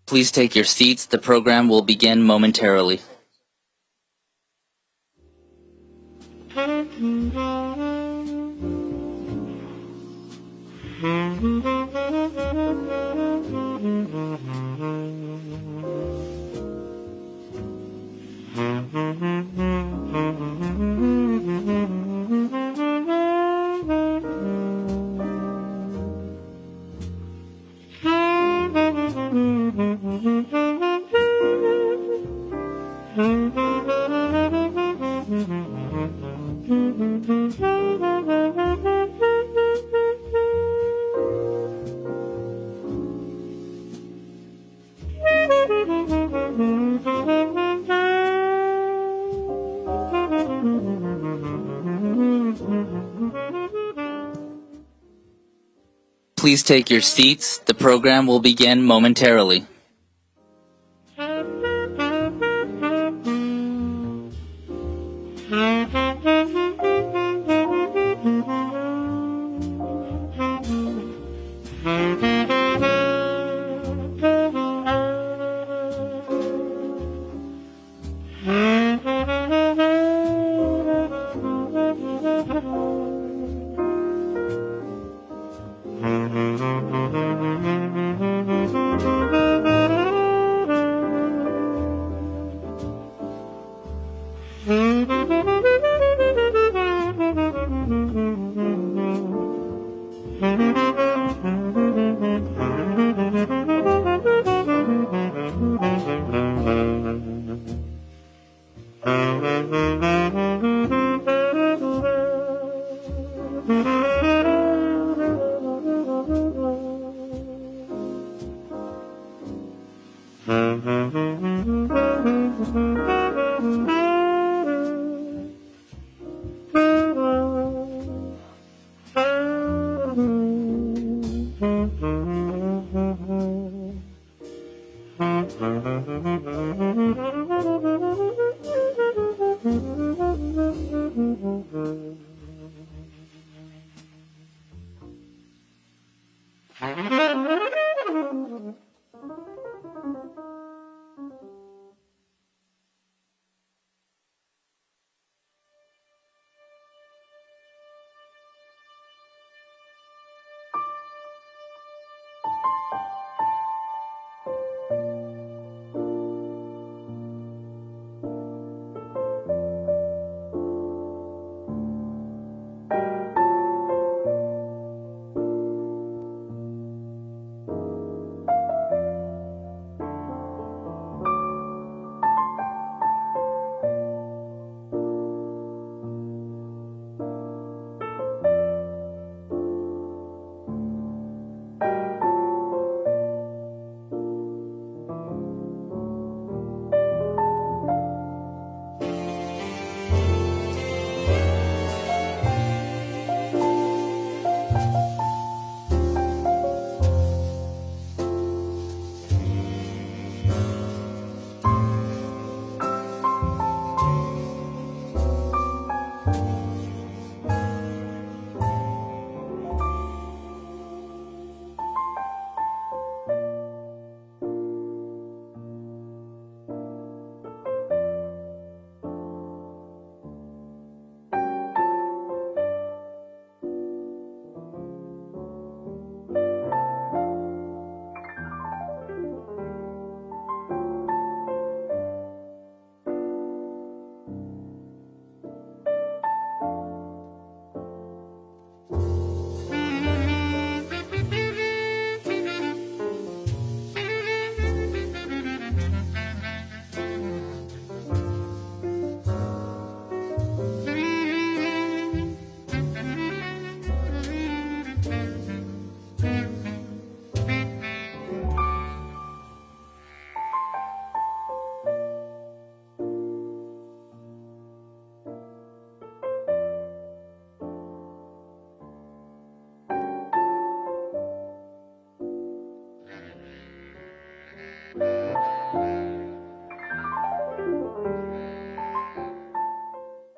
Please take your seats. The program will begin momentarily. Please take your seats. The program will begin momentarily.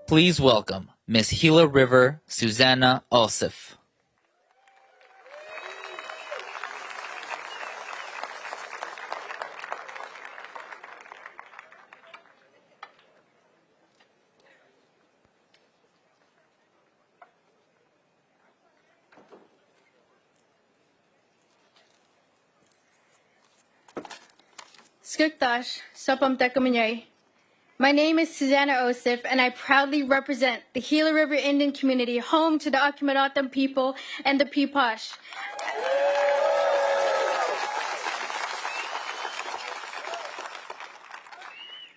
Please welcome Miss Gila River Susanna Alsif. Skuktash, Sopam Tekamenyay. My name is Susanna Osif, and I proudly represent the Gila River Indian Community, home to the Akimanatam people and the Pipash.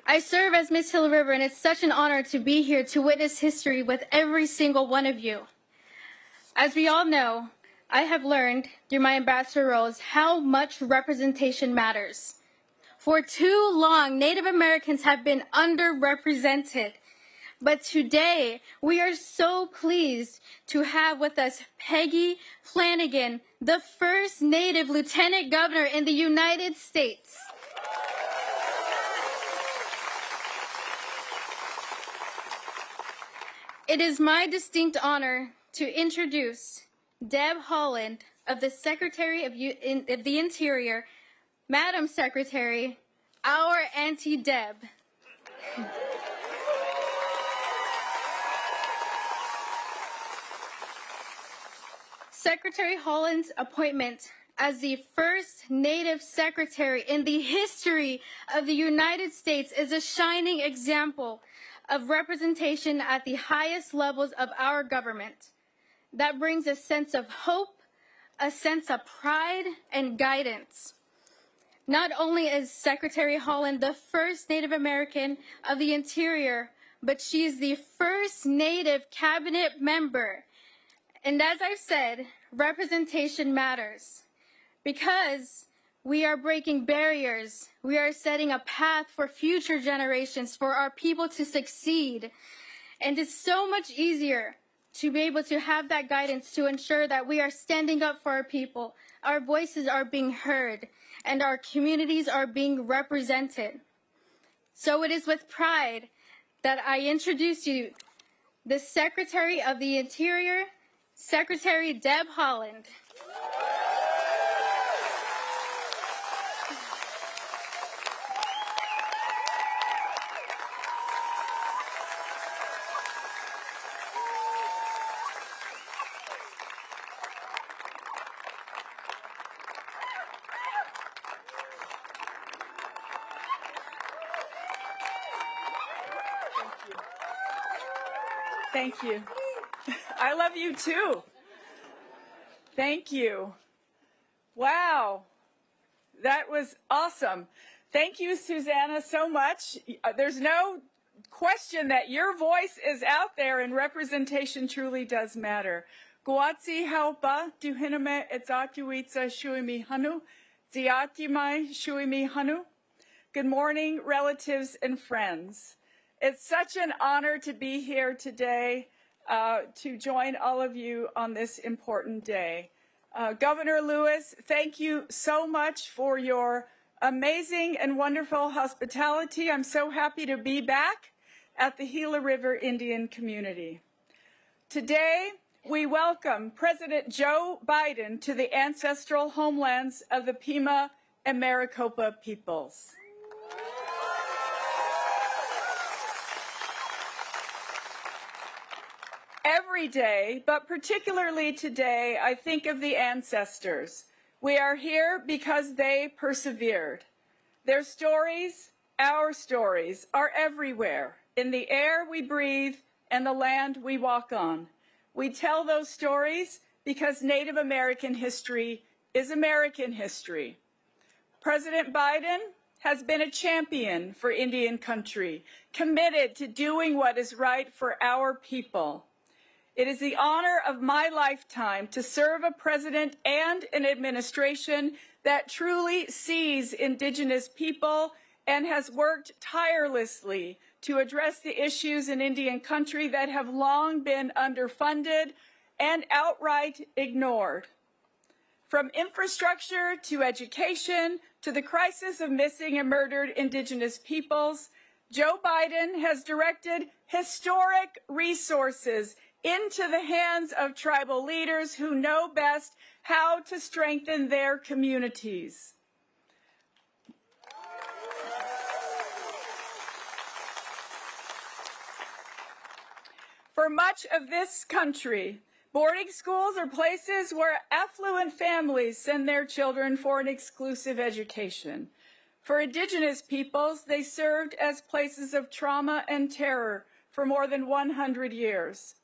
I serve as Miss Gila River, and it's such an honor to be here to witness history with every single one of you. As we all know, I have learned through my ambassador roles how much representation matters. For too long, Native Americans have been underrepresented. But today, we are so pleased to have with us Peggy Flanagan, the first Native Lieutenant Governor in the United States. It is my distinct honor to introduce Deb Haaland of the Secretary of the Interior, Madam Secretary, our Auntie Deb. Secretary Haaland's appointment as the first Native Secretary in the history of the United States is a shining example of representation at the highest levels of our government. That brings a sense of hope, a sense of pride, and guidance. Not only is Secretary Haaland the first Native American of the Interior, but she is the first Native cabinet member. And as I've said, representation matters because we are breaking barriers. We are setting a path for future generations, for our people to succeed. And it's so much easier to be able to have that guidance to ensure that we are standing up for our people, our voices are being heard, and our communities are being represented. So it is with pride that I introduce you the Secretary of the Interior, Secretary Deb Haaland. Thank you. I love you too. Thank you. Wow. That was awesome. Thank you, Susanna, so much. There's no question that your voice is out there and representation truly does matter. Guatsi haupa duhiname etzatuitsa shuimi hanu, ziatimai shuimi hanu. Good morning, relatives and friends. It's such an honor to be here today to join all of you on this important day. Governor Lewis, thank you so much for your amazing and wonderful hospitality. I'm so happy to be back at the Gila River Indian Community. Today, we welcome President Joe Biden to the ancestral homelands of the Pima and Maricopa peoples. Every day, but particularly today, I think of the ancestors. We are here because they persevered. Their stories, our stories, are everywhere, in the air we breathe and the land we walk on. We tell those stories because Native American history is American history. President Biden has been a champion for Indian country, committed to doing what is right for our people. It is the honor of my lifetime to serve a president and an administration that truly sees Indigenous people and has worked tirelessly to address the issues in Indian country that have long been underfunded and outright ignored. From infrastructure to education to the crisis of missing and murdered Indigenous peoples, Joe Biden has directed historic resources into the hands of tribal leaders who know best how to strengthen their communities. For much of this country, boarding schools are places where affluent families send their children for an exclusive education. For Indigenous peoples, they served as places of trauma and terror for more than 100 years.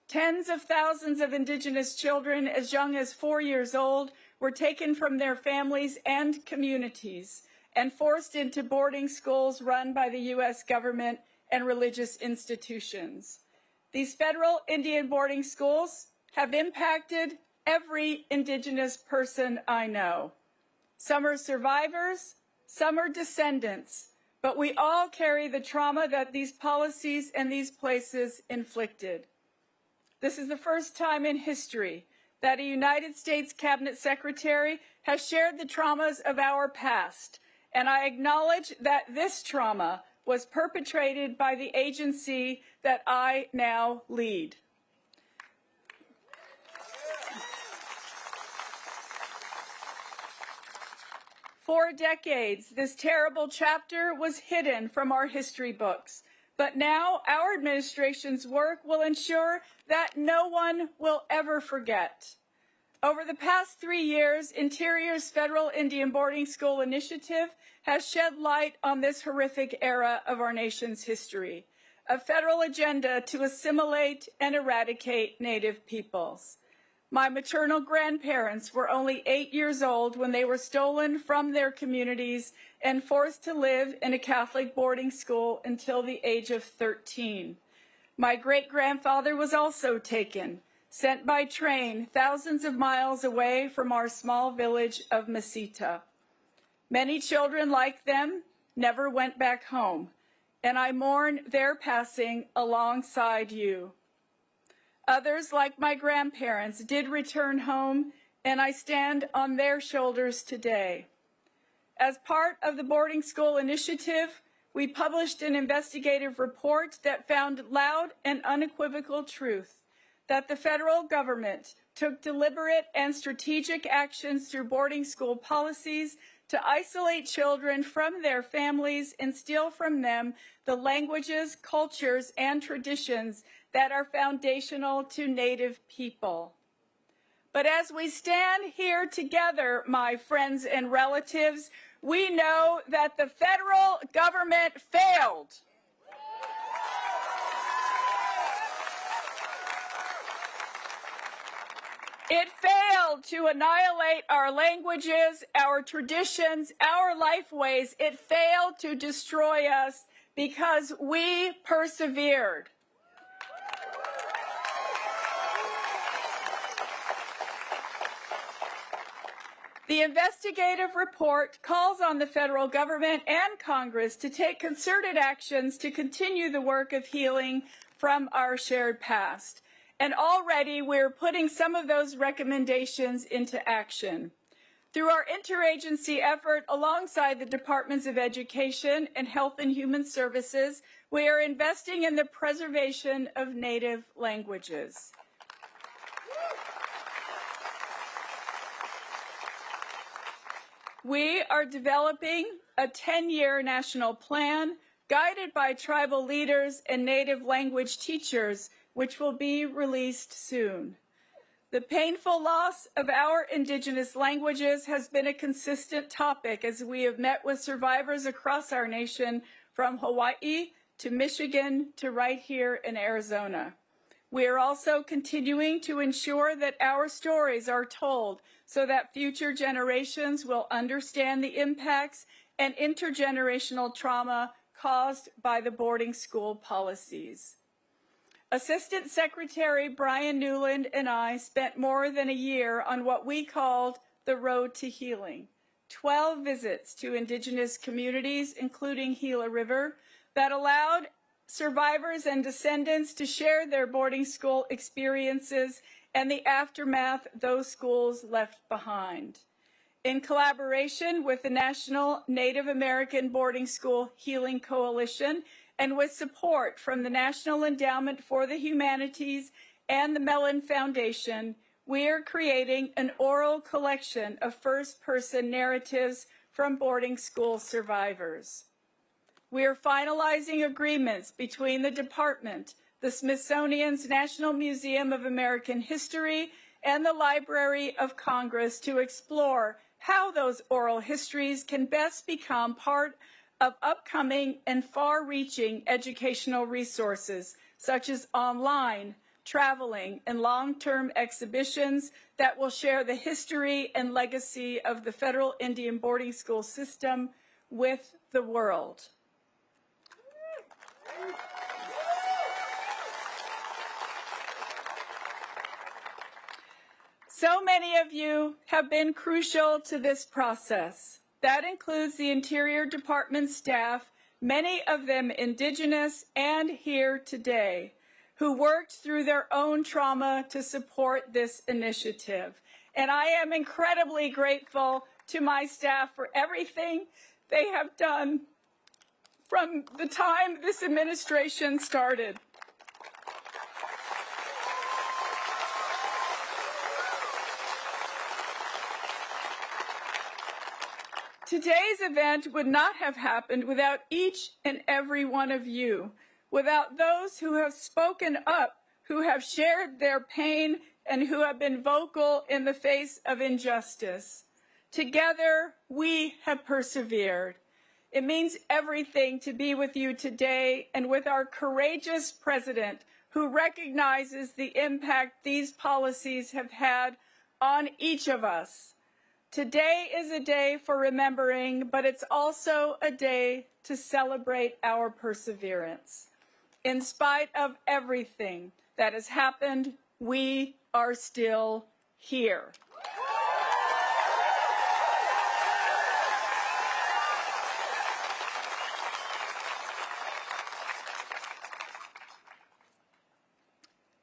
Tens of thousands of Indigenous children as young as 4 years old were taken from their families and communities and forced into boarding schools run by the U.S. government and religious institutions. These federal Indian boarding schools have impacted every Indigenous person I know. Some are survivors, some are descendants, but we all carry the trauma that these policies and these places inflicted. This is the first time in history that a United States Cabinet Secretary has shared the traumas of our past, and I acknowledge that this trauma was perpetrated by the agency that I now lead. For decades, this terrible chapter was hidden from our history books, but now our administration's work will ensure that no one will ever forget. Over the past 3 years, Interior's Federal Indian Boarding School Initiative has shed light on this horrific era of our nation's history, a federal agenda to assimilate and eradicate Native peoples. My maternal grandparents were only 8 years old when they were stolen from their communities and forced to live in a Catholic boarding school until the age of 13. My great-grandfather was also taken, sent by train thousands of miles away from our small village of Mesita. Many children like them never went back home, and I mourn their passing alongside you. Others, like my grandparents, did return home, and I stand on their shoulders today. As part of the boarding school initiative, we published an investigative report that found loud and unequivocal truth that the federal government took deliberate and strategic actions through boarding school policies to isolate children from their families and steal from them the languages, cultures, and traditions that are foundational to Native people. But as we stand here together, my friends and relatives, we know that the federal government failed. It failed to annihilate our languages, our traditions, our lifeways. It failed to destroy us because we persevered. The investigative report calls on the federal government and Congress to take concerted actions to continue the work of healing from our shared past. And already we're putting some of those recommendations into action. Through our interagency effort alongside the Departments of Education and Health and Human Services, we are investing in the preservation of Native languages. We are developing a 10-year national plan guided by tribal leaders and Native language teachers, which will be released soon. The painful loss of our Indigenous languages has been a consistent topic as we have met with survivors across our nation, from Hawaii to Michigan to right here in Arizona. We are also continuing to ensure that our stories are told so that future generations will understand the impacts and intergenerational trauma caused by the boarding school policies. Assistant Secretary Brian Newland and I spent more than a year on what we called the Road to Healing, 12 visits to Indigenous communities, including Gila River, that allowed survivors and descendants to share their boarding school experiences and the aftermath those schools left behind. In collaboration with the National Native American Boarding School Healing Coalition and with support from the National Endowment for the Humanities and the Mellon Foundation, we are creating an oral collection of first-person narratives from boarding school survivors. We are finalizing agreements between the department, the Smithsonian's National Museum of American History, and the Library of Congress to explore how those oral histories can best become part of upcoming and far-reaching educational resources, such as online, traveling, and long-term exhibitions that will share the history and legacy of the federal Indian boarding school system with the world. So many of you have been crucial to this process. That includes the Interior Department staff, many of them Indigenous and here today, who worked through their own trauma to support this initiative. And I am incredibly grateful to my staff for everything they have done from the time this administration started. Today's event would not have happened without each and every one of you, without those who have spoken up, who have shared their pain, and who have been vocal in the face of injustice. Together, we have persevered. It means everything to be with you today and with our courageous president who recognizes the impact these policies have had on each of us. Today is a day for remembering, but it's also a day to celebrate our perseverance. In spite of everything that has happened, we are still here.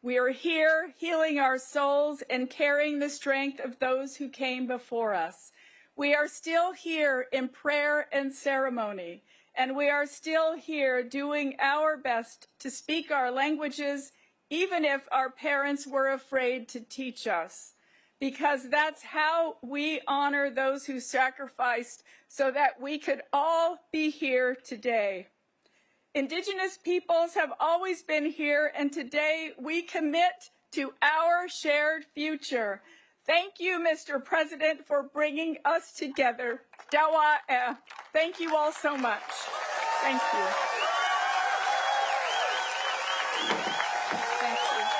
We are here healing our souls and carrying the strength of those who came before us. We are still here in prayer and ceremony, and we are still here doing our best to speak our languages, even if our parents were afraid to teach us, because that's how we honor those who sacrificed so that we could all be here today. Indigenous peoples have always been here, and today we commit to our shared future. Thank you, Mr. President, for bringing us together. Dawa. Thank you all so much. Thank you. Thank you.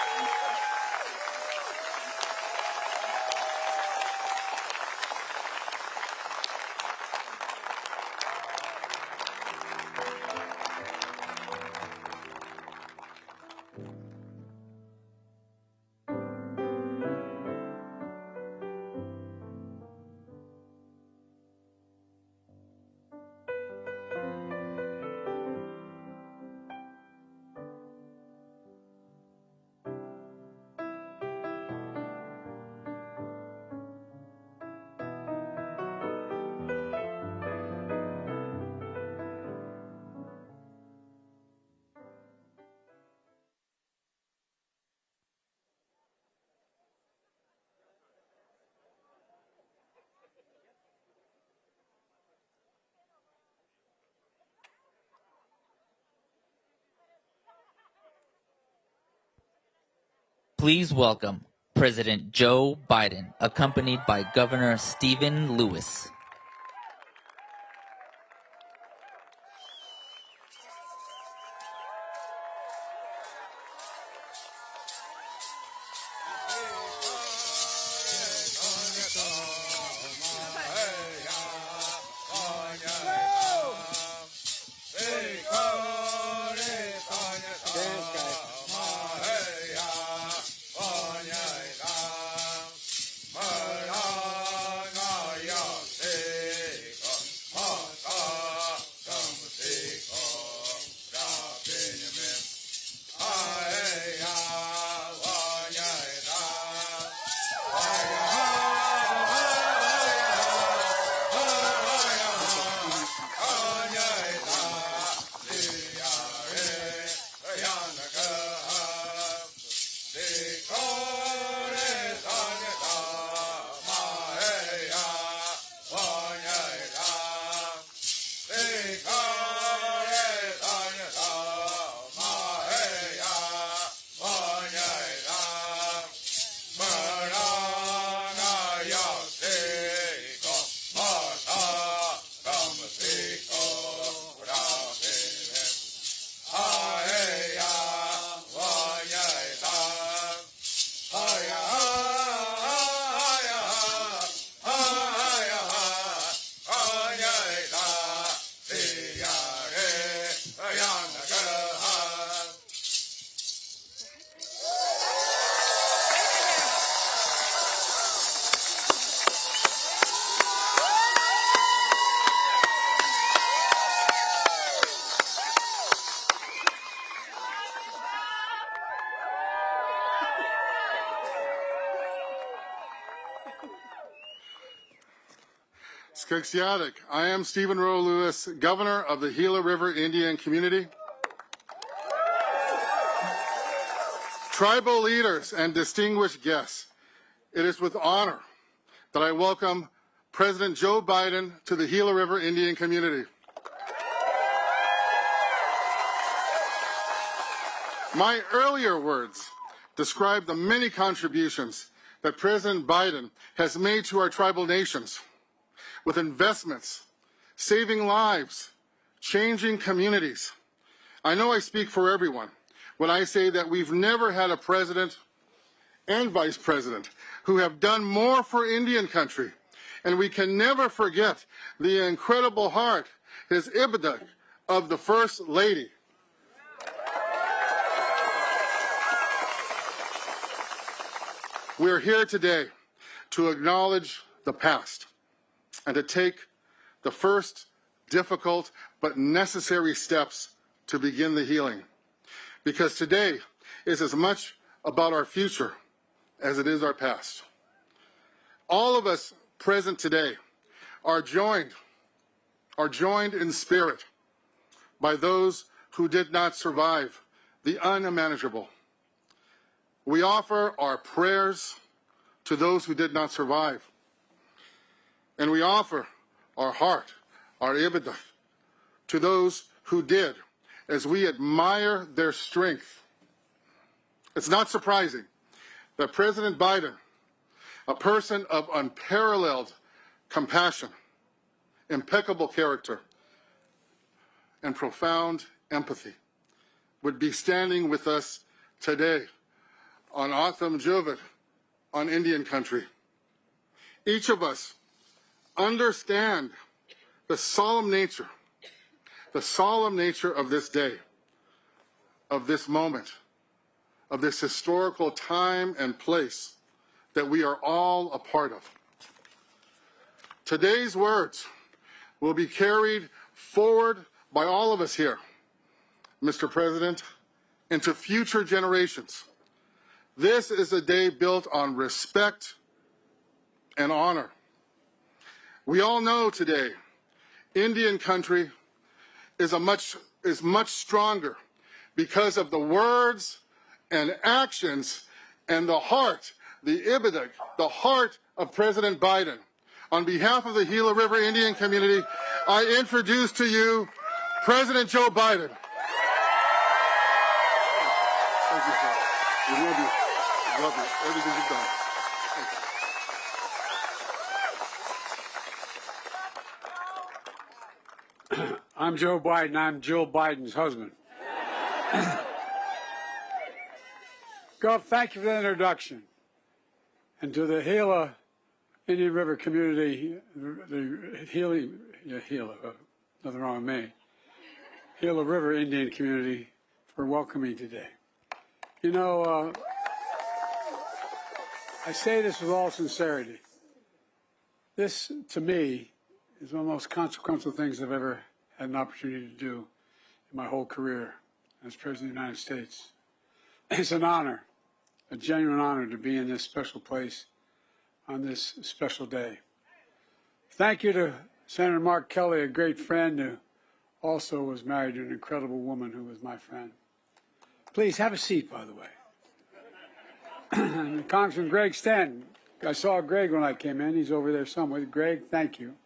Please welcome President Joe Biden, accompanied by Governor Stephen Lewis. Skexyadik. I am Stephen Rowe Lewis, Governor of the Gila River Indian Community. Tribal leaders and distinguished guests, it is with honor that I welcome President Joe Biden to the Gila River Indian Community. My earlier words describe the many contributions that President Biden has made to our tribal nations with investments, saving lives, changing communities. I know I speak for everyone when I say that we've never had a president and vice president who have done more for Indian country, and we can never forget the incredible heart, his ibada of the First Lady. We are here today to acknowledge the past and to take the first difficult but necessary steps to begin the healing. Because today is as much about our future as it is our past. All of us present today are joined in spirit by those who did not survive the unimaginable. We offer our prayers to those who did not survive. And we offer our heart, our ibadah, to those who did, as we admire their strength. It's not surprising that President Biden, a person of unparalleled compassion, impeccable character, and profound empathy, would be standing with us today on Atham Juvat, on Indian country. Each of us understand the solemn nature of this day, of this moment, of this historical time and place that we are all a part of. Today's words will be carried forward by all of us here, Mr. President, into future generations. This is a day built on respect and honor. We all know today Indian country is much stronger because of the words and actions and the heart, the ibadah, the heart of President Biden. On behalf of the Gila River Indian Community, I introduce to you President Joe Biden. Thank you, sir. We love you. We love you. Everything you've done. I'm Joe Biden. I'm Jill Biden's husband. Gov, thank you for the introduction. And to the Gila Indian River community, nothing wrong with me, Gila River Indian community for welcoming today. You know, I say this with all sincerity. This, to me, is one of the most consequential things I've ever had an opportunity to do in my whole career as President of the United States. It's an honor, a genuine honor to be in this special place on this special day. Thank you to Senator Mark Kelly, a great friend who also was married to an incredible woman who was my friend. Please have a seat, by the way. And Congressman Greg Stanton. I saw Greg when I came in. He's over there somewhere. Greg, thank you.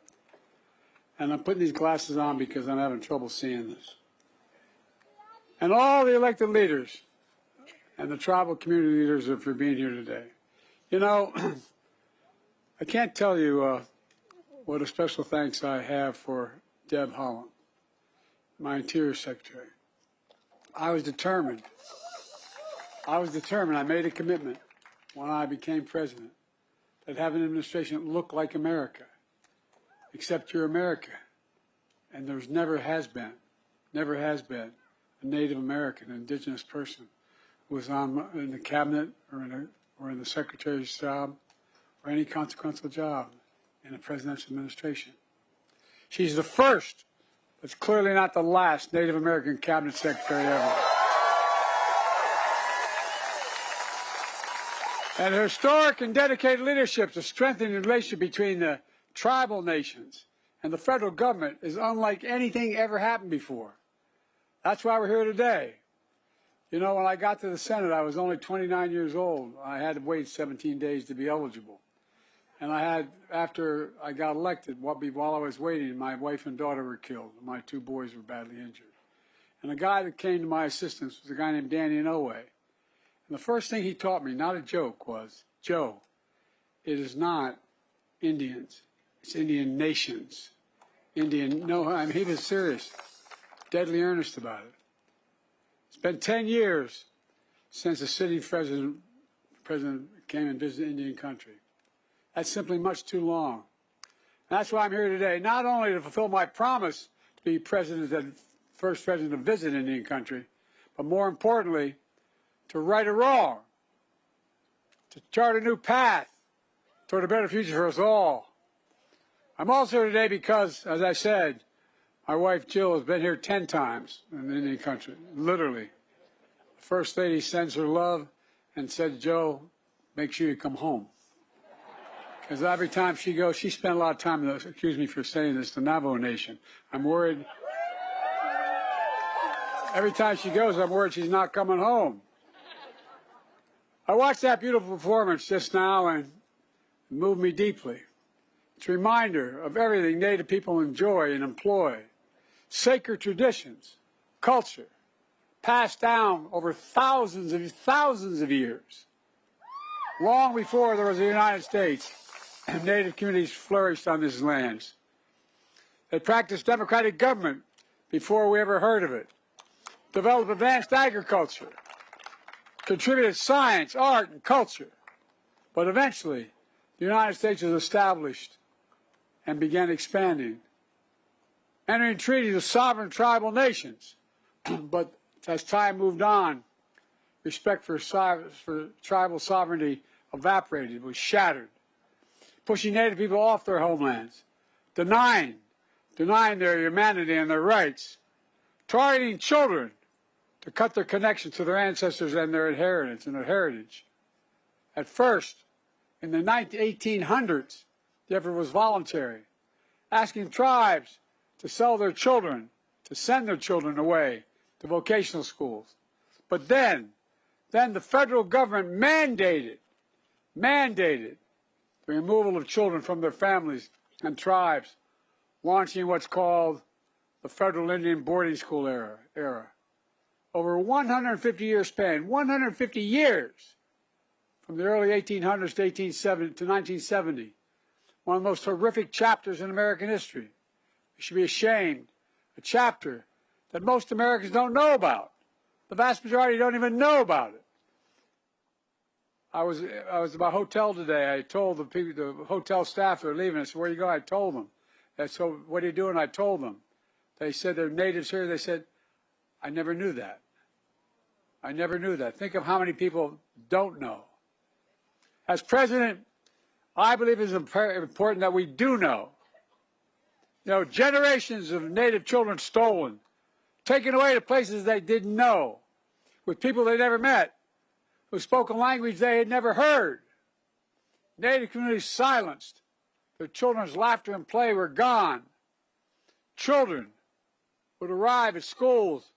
And I'm putting these glasses on because I'm having trouble seeing this. And all the elected leaders and the tribal community leaders for being here today. You know, I can't tell you what a special thanks I have for Deb Haaland, my Interior Secretary. I was determined. I made a commitment when I became president that have an administration that looked like America. Except you're America. And there's never has been a Native American, an indigenous person who was in the cabinet or in the secretary's job or any consequential job in a presidential administration. She's the first, but clearly not the last Native American cabinet secretary ever. And her historic and dedicated leadership to strengthen the relationship between the tribal nations and the federal government is unlike anything ever happened before. That's why we're here today. You know, when I got to the Senate, I was only 29 years old. I had to wait 17 days to be eligible. And I had, after I got elected, while I was waiting, my wife and daughter were killed. My 2 boys were badly injured. And the guy that came to my assistance was a guy named Danny Inouye. And the first thing he taught me, not a joke, was, Joe, it is not Indians. It's Indian nations. No, he was serious, deadly earnest about it. It's been 10 years since the sitting president came and visited Indian country. That's simply much too long. And that's why I'm here today, not only to fulfill my promise to be first president to visit Indian country, but more importantly, to right a wrong, to chart a new path toward a better future for us all. I'm also here today because, as I said, my wife Jill has been here 10 times in the Indian country, literally. The First Lady sends her love and said, Joe, make sure you come home. Because every time she goes, she spent a lot of time, excuse me for saying this, the Navajo Nation. I'm worried. Every time she goes, I'm worried she's not coming home. I watched that beautiful performance just now and it moved me deeply. It's a reminder of everything Native people enjoy and employ. Sacred traditions, culture, passed down over thousands of years. Long before there was the United States, Native communities flourished on these lands. They practiced democratic government before we ever heard of it. Developed advanced agriculture. Contributed science, art, and culture. But eventually, the United States was established and began expanding, entering treaties with sovereign tribal nations. But as time moved on, respect for tribal sovereignty evaporated, was shattered, pushing Native people off their homelands, denying their humanity and their rights, targeting children to cut their connection to their ancestors and their inheritance and their heritage. At first, in the 1800s, the effort was voluntary, asking tribes to sell their children, to send their children away to vocational schools. But then the federal government mandated the removal of children from their families and tribes, launching what's called the Federal Indian Boarding School era. Over a 150-year span, 150 years, from the early 1800s to 1970, one of the most horrific chapters in American history. We should be ashamed. A chapter that most Americans don't know about. The vast majority don't even know about it. I was at my hotel today. I told the people, the hotel staff that were leaving, I said, where do you go? I told them. And so, what are you doing? I told them. They said they're natives here. They said, I never knew that. I never knew that. Think of how many people don't know. As president, I believe it's important that we do know. You know, generations of Native children stolen, taken away to places they didn't know, with people they never met, who spoke a language they had never heard. Native communities silenced. Their children's laughter and play were gone. Children would arrive at schools,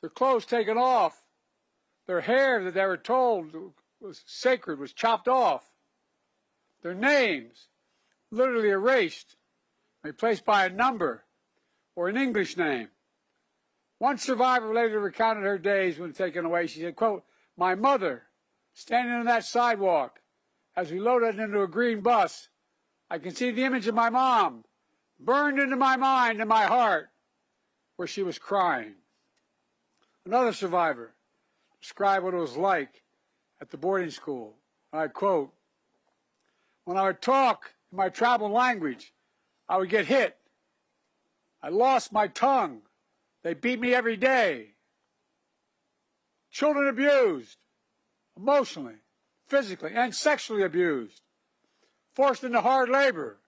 their clothes taken off, their hair that they were told was sacred was chopped off, their names literally erased, replaced by a number or an English name. One survivor later recounted her days when taken away. She said, quote, my mother, standing on that sidewalk as we loaded into a green bus, I can see the image of my mom burned into my mind and my heart where she was crying. Another survivor described what it was like at the boarding school. I quote, when I would talk in my tribal language, I would get hit. I lost my tongue. They beat me every day. Children abused, emotionally, physically, and sexually abused. Forced into hard labor.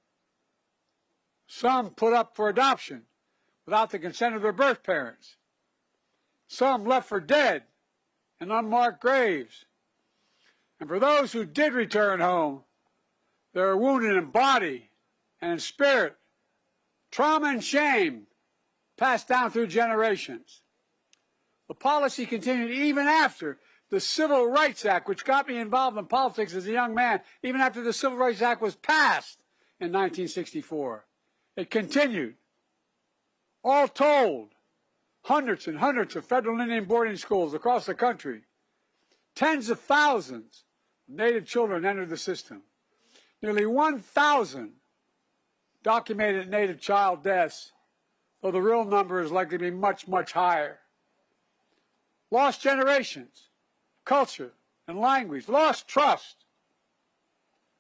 Some put up for adoption without the consent of their birth parents. Some left for dead in unmarked graves. And for those who did return home, they were wounded in body and in spirit, Trauma and shame passed down through generations. The policy continued even after the Civil Rights Act, which got me involved in politics as a young man, even after the Civil Rights Act was passed in 1964. It continued. All told, hundreds and hundreds of federal Indian boarding schools across the country. Tens of thousands of Native children entered the system. Nearly 1,000 documented Native child deaths, though the real number is likely to be much, much higher. Lost generations, culture and language, lost trust.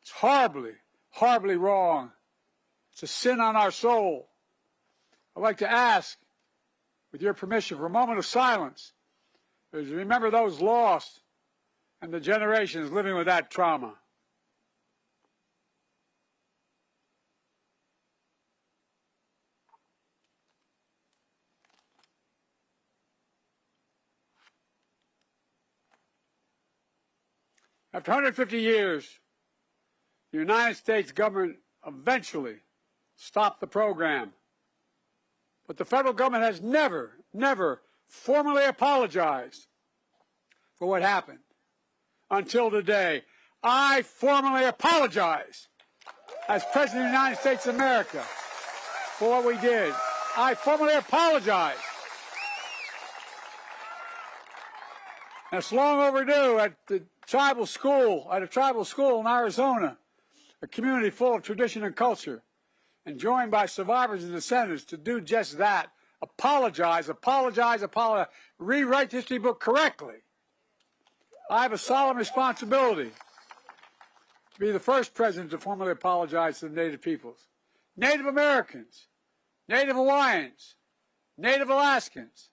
It's horribly, horribly wrong. It's a sin on our soul. I'd like to ask, with your permission, for a moment of silence, as we remember those lost and the generations living with that trauma. After 150 years, the United States government eventually stopped the program. But the federal government has never formally apologized for what happened until today. I formally apologize as President of the United States of America for what we did. I formally apologize. And it's long overdue. At a tribal school in Arizona, a community full of tradition and culture, and joined by survivors and descendants to do just that. Apologize, rewrite the history book correctly. I have a solemn responsibility to be the first president to formally apologize to the Native peoples. Native Americans, Native Hawaiians, Native Alaskans,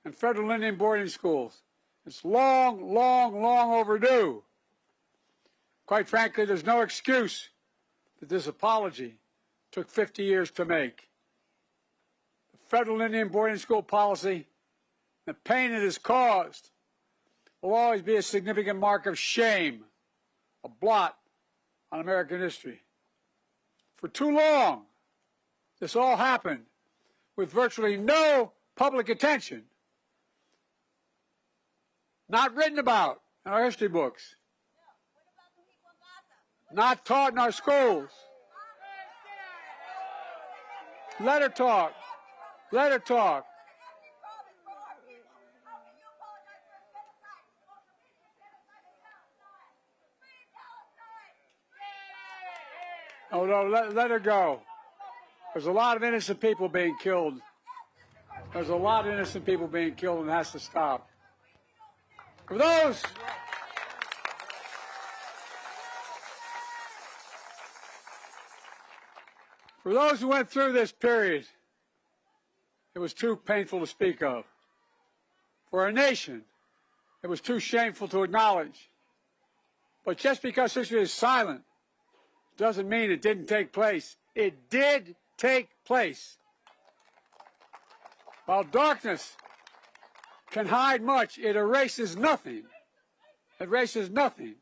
and federal Indian boarding schools. It's long overdue. Quite frankly, there's no excuse that this apology took 50 years to make. The federal Indian boarding school policy, the pain it has caused, will always be a significant mark of shame, a blot on American history. For too long, this all happened with virtually no public attention, not written about in our history books, not taught in our schools. Let her talk. Let her talk. Oh, no, let her go. There's a lot of innocent people being killed. There's a lot of innocent people being killed, and it has to stop. For those who went through this period, it was too painful to speak of. For our nation, it was too shameful to acknowledge. But just because history is silent doesn't mean it didn't take place. It did take place. While darkness can hide much, it erases nothing. It erases nothing.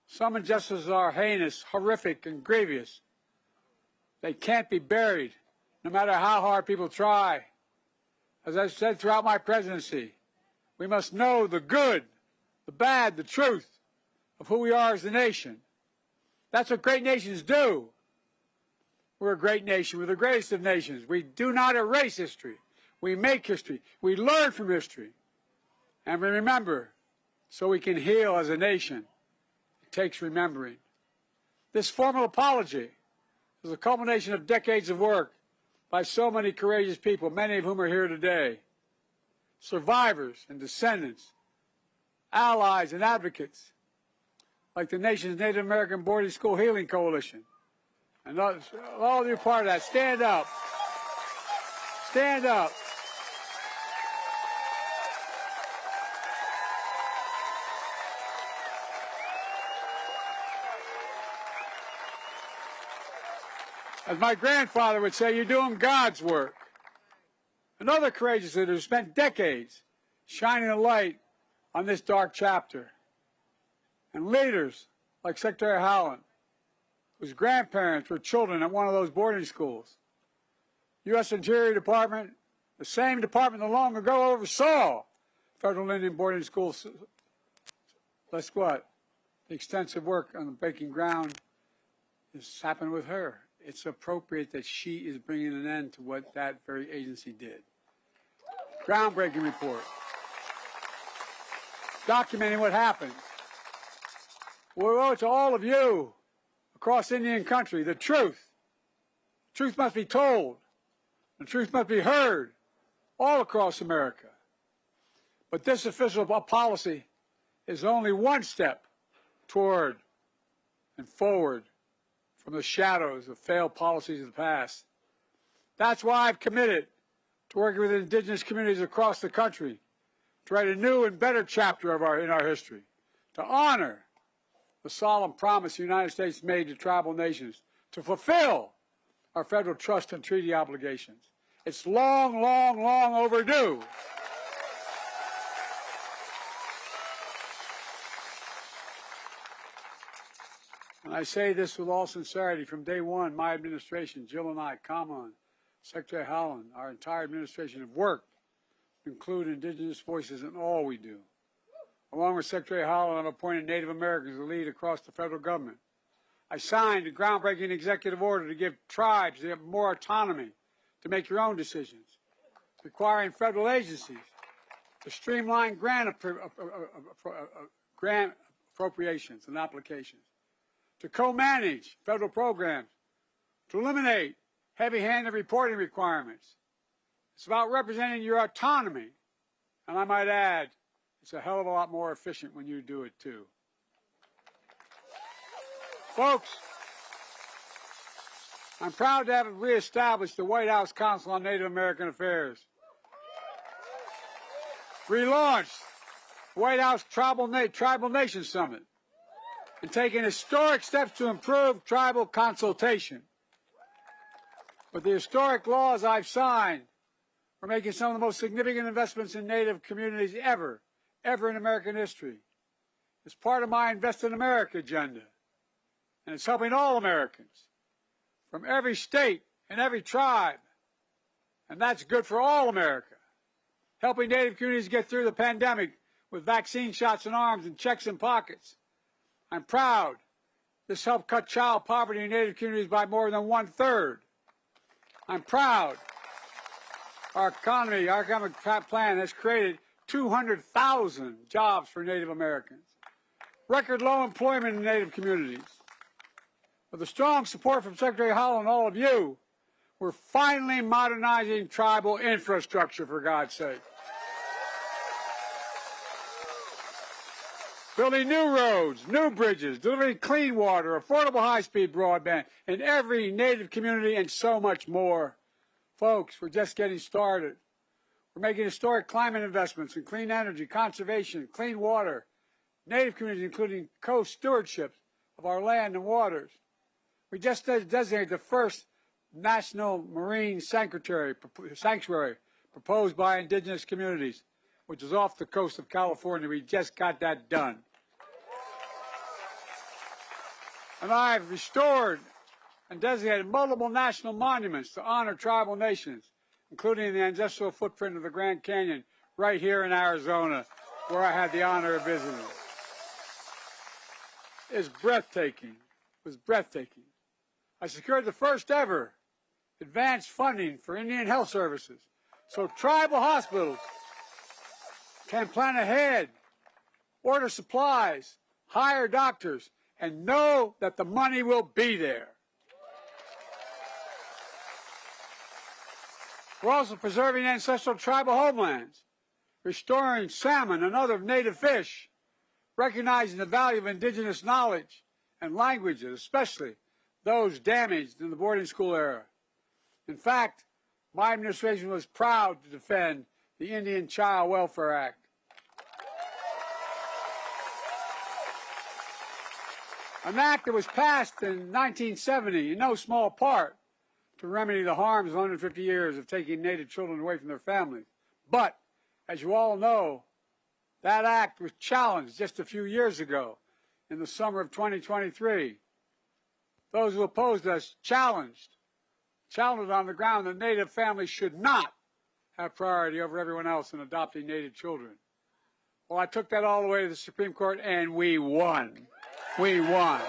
Some injustices are heinous, horrific, and grievous. They can't be buried, no matter how hard people try. As I've said throughout my presidency, we must know the good, the bad, the truth of who we are as a nation. That's what great nations do. We're a great nation. We're the greatest of nations. We do not erase history. We make history. We learn from history. And we remember so we can heal as a nation. It takes remembering. This formal apology is a culmination of decades of work by so many courageous people, many of whom are here today. Survivors and descendants, allies and advocates, like the nation's Native American Boarding School Healing Coalition. And all of you are part of that. Stand up. Stand up. As my grandfather would say, you're doing God's work. Another courageous leader who spent decades shining a light on this dark chapter. And leaders like Secretary Haaland, whose grandparents were children at one of those boarding schools. U.S. Interior Department, the same department that long ago oversaw federal Indian boarding schools. Guess what? The extensive work on the breaking ground has happened with her. It's appropriate that she is bringing an end to what that very agency did. Groundbreaking report, documenting what happened. We owe it to all of you across Indian country the truth. Truth must be told. The truth must be heard all across America. But this official policy is only one step toward and forward from the shadows of failed policies of the past. That's why I've committed to working with indigenous communities across the country to write a new and better chapter in our history, to honor the solemn promise the United States made to tribal nations to fulfill our federal trust and treaty obligations. It's long, long, long overdue. And I say this with all sincerity. From day one, my administration, Jill and I, Kamala, Secretary Haaland, our entire administration have worked to include indigenous voices in all we do. Along with Secretary Haaland, I've appointed Native Americans to lead across the federal government. I signed a groundbreaking executive order to give tribes more autonomy to make your own decisions, requiring federal agencies to streamline grant appropriations and applications, to co-manage federal programs, to eliminate heavy-handed reporting requirements. It's about representing your autonomy. And I might add, it's a hell of a lot more efficient when you do it too. Folks, I'm proud to have reestablished the White House Council on Native American Affairs. Relaunched the White House Tribal Nation Summit and taken historic steps to improve tribal consultation. With the historic laws I've signed, we're making some of the most significant investments in Native communities ever in American history. It's part of my Invest in America agenda, and it's helping all Americans from every state and every tribe, and that's good for all America. Helping Native communities get through the pandemic with vaccine shots in arms and checks in pockets. I'm proud this helped cut child poverty in Native communities by more than 1/3. I'm proud our economic plan has created 200,000 jobs for Native Americans. Record low employment in Native communities. With the strong support from Secretary Haaland and all of you, we're finally modernizing tribal infrastructure, for God's sake. Building new roads, new bridges, delivering clean water, affordable high-speed broadband in every Native community, and so much more. Folks, we're just getting started. We're making historic climate investments in clean energy, conservation, clean water, Native communities, including co-stewardship of our land and waters. We just designated the first national marine sanctuary proposed by indigenous communities, which is off the coast of California. We just got that done. And I've restored and designated multiple national monuments to honor tribal nations, including the ancestral footprint of the Grand Canyon right here in Arizona, where I had the honor of visiting. It's breathtaking. It was breathtaking. I secured the first ever advanced funding for Indian health services, so tribal hospitals can plan ahead, order supplies, hire doctors, and know that the money will be there. We're also preserving ancestral tribal homelands, restoring salmon and other native fish, recognizing the value of indigenous knowledge and languages, especially those damaged in the boarding school era. In fact, my administration was proud to defend the Indian Child Welfare Act. An act that was passed in 1970 in no small part to remedy the harms of 150 years of taking Native children away from their families. But, as you all know, that act was challenged just a few years ago in the summer of 2023. Those who opposed us challenged challenged on the ground that Native families should not have priority over everyone else in adopting Native children. Well, I took that all the way to the Supreme Court, and we won. We won.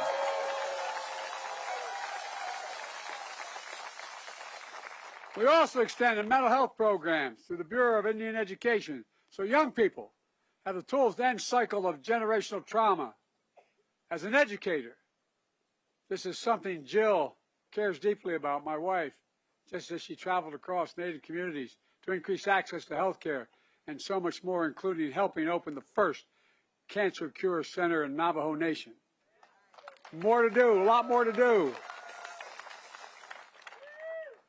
We also extended mental health programs through the Bureau of Indian Education so young people have the tools to end cycle of generational trauma. As an educator, this is something Jill cares deeply about, my wife, just as she traveled across Native communities to increase access to health care and so much more, including helping open the first cancer cure center in Navajo Nation. More to do, a lot more to do.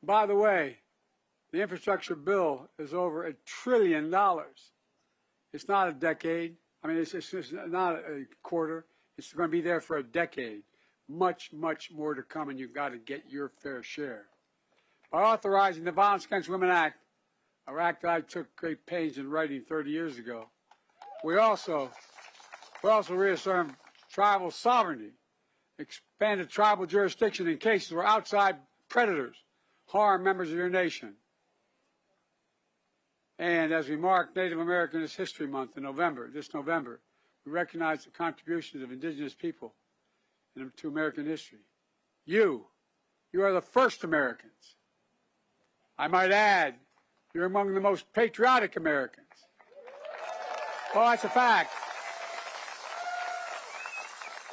By the way, the infrastructure bill is over $1 trillion. It's not a decade. I mean, it's not a quarter. It's going to be there for a decade. Much, much more to come, and you've got to get your fair share. By authorizing the Violence Against Women Act, an act that I took great pains in writing 30 years ago, we also reaffirmed tribal sovereignty, expanded tribal jurisdiction in cases where outside predators harm members of your nation. And as we mark Native American History Month in November, this November, we recognize the contributions of indigenous people to American history. You are the first Americans. I might add, you're among the most patriotic Americans. Well, that's a fact.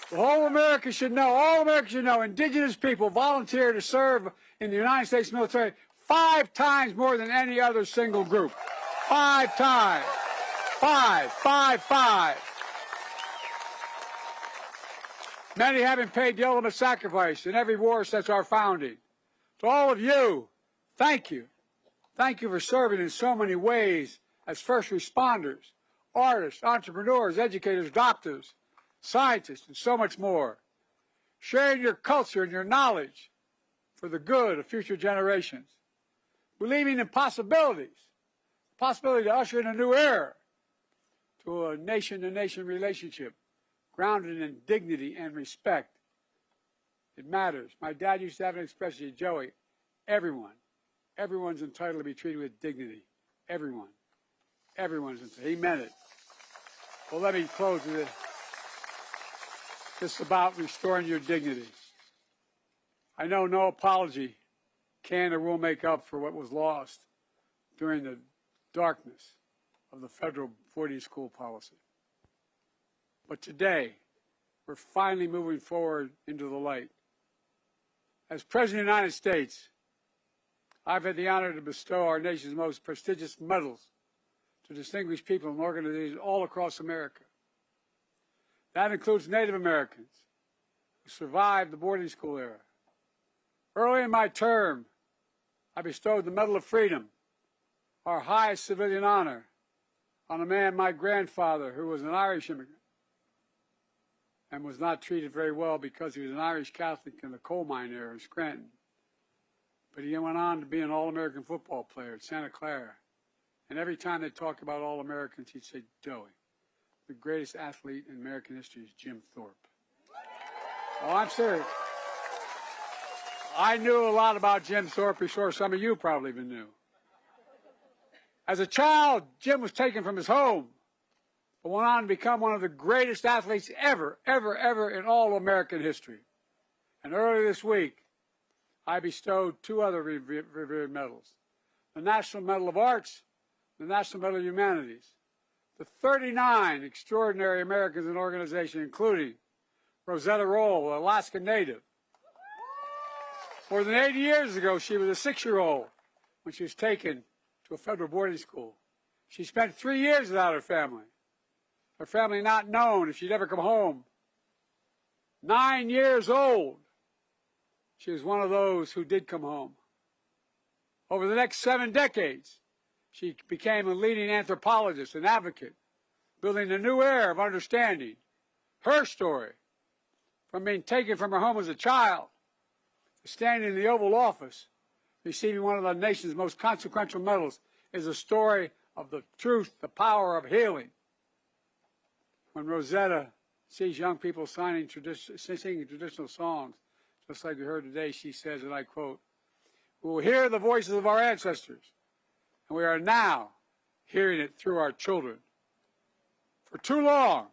The whole America should know, all Americans should know, indigenous people volunteer to serve in the United States military 5 times more than any other single group. 5 times. 5. Many having paid the ultimate sacrifice in every war since our founding. To all of you, thank you. Thank you for serving in so many ways as first responders, artists, entrepreneurs, educators, doctors, scientists, and so much more. Sharing your culture and your knowledge for the good of future generations. Believing in possibilities. The possibility to usher in a new era to a nation-to-nation relationship grounded in dignity and respect. It matters. My dad used to have an expression, Joey, everyone's entitled to be treated with dignity. Everyone's entitled. He meant it. Well, let me close with this. It's about restoring your dignity. I know no apology can or will make up for what was lost during the darkness of the federal boarding school policy. But today, we're finally moving forward into the light. As President of the United States, I've had the honor to bestow our nation's most prestigious medals to distinguished people and organizations all across America. That includes Native Americans who survived the boarding school era. Early in my term, I bestowed the Medal of Freedom, our highest civilian honor, on a man, my grandfather, who was an Irish immigrant and was not treated very well because he was an Irish Catholic in the coal mine era in Scranton. But he went on to be an All-American football player at Santa Clara. And every time they talked about All-Americans, he'd say, Joey, the greatest athlete in American history is Jim Thorpe. Oh, I'm serious. I knew a lot about Jim Thorpe before some of you probably even knew. As a child, Jim was taken from his home, but went on to become one of the greatest athletes ever in all American history. And earlier this week, I bestowed 2 other revered medals, the National Medal of Arts, the National Medal of Humanities, to 39 extraordinary Americans and organizations, including Rosetta Roll, an Alaska Native. More than 80 years ago, she was a 6-year-old when she was taken to a federal boarding school. She spent 3 years without her family not known if she'd ever come home. 9 years old, she was one of those who did come home. Over the next 7 decades, she became a leading anthropologist and advocate, building a new era of understanding. Her story, from being taken from her home as a child, to standing in the Oval Office, receiving one of the nation's most consequential medals, is a story of the truth, the power of healing. When Rosetta sees young people singing traditional songs, just like we heard today, she says, and I quote, We will hear the voices of our ancestors, and we are now hearing it through our children. For too long,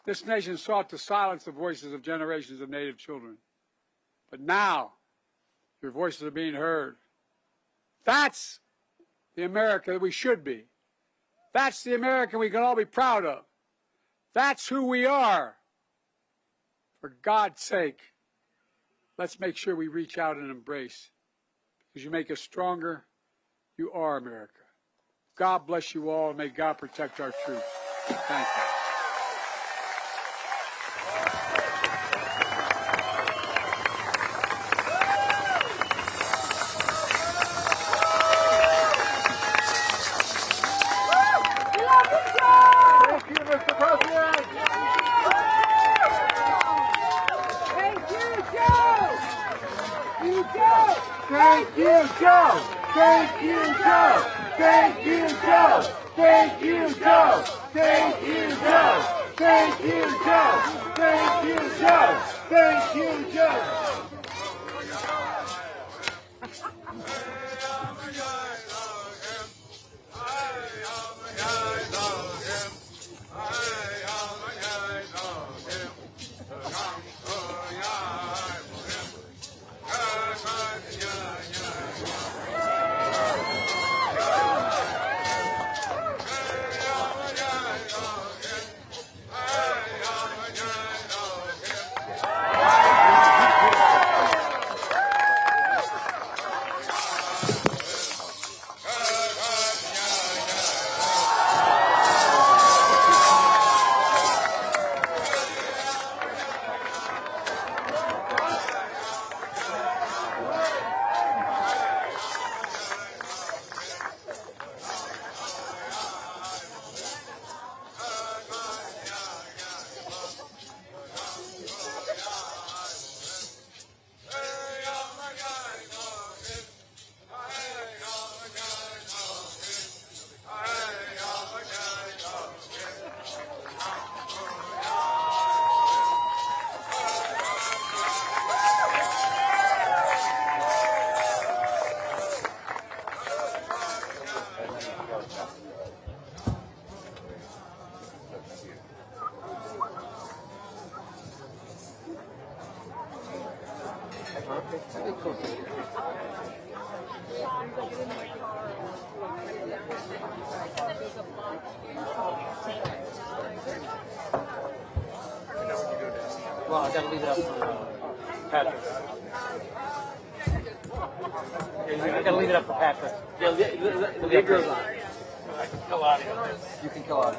this nation sought to silence the voices of generations of Native children. But now, your voices are being heard. That's the America that we should be. That's the America we can all be proud of. That's who we are. For God's sake, let's make sure we reach out and embrace. Because you make us stronger, you are America. God bless you all, and may God protect our troops. Thank you. Thank you, Mr. President. Thank you, Joe. Thank you, Joe. Thank you, Joe. Thank you, Joe. Thank you, Joe. Thank you, Joe. Thank you, Joe. Thank you, Joe. Thank you, Joe. Well, I gotta leave it up for Patrick. I gotta leave it up for Patrick. Yeah, leave yours on. You can kill out.